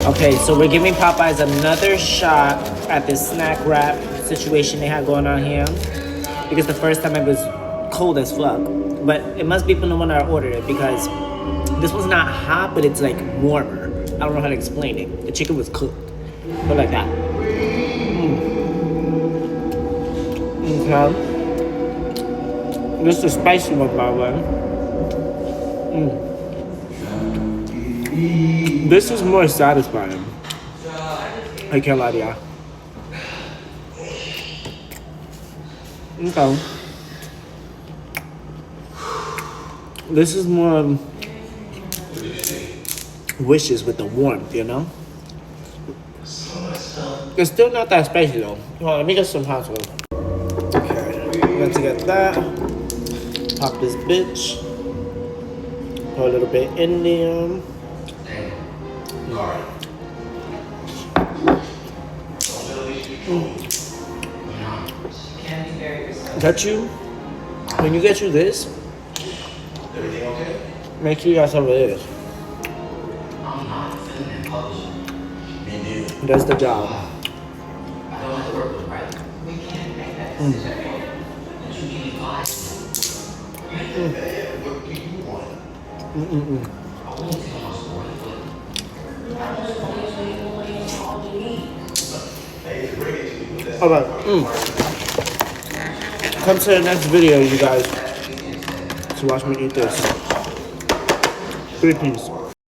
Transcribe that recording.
Okay, so we're giving Popeyes another shot at this snack wrap situation they had going on here. Because the first time it was cold as fuck. But it must be from the one I ordered it because this one's not hot, but it's like warmer. I don't know how to explain it. The chicken was cooked. But like that. Okay. This is the spicy one, by the way. This is more satisfying. I can't lie to y'all. Okay. This is more wishes with the warmth, you know? It's still not that spicy though. Hold on, let me get some hot sauce. Okay, let's get that. Pop this bitch. Put a little bit in there. Get you, when you get you this, make sure you got some of this. That's the job. Alright. Come to the next video, you guys, to watch me eat this. 3 piece.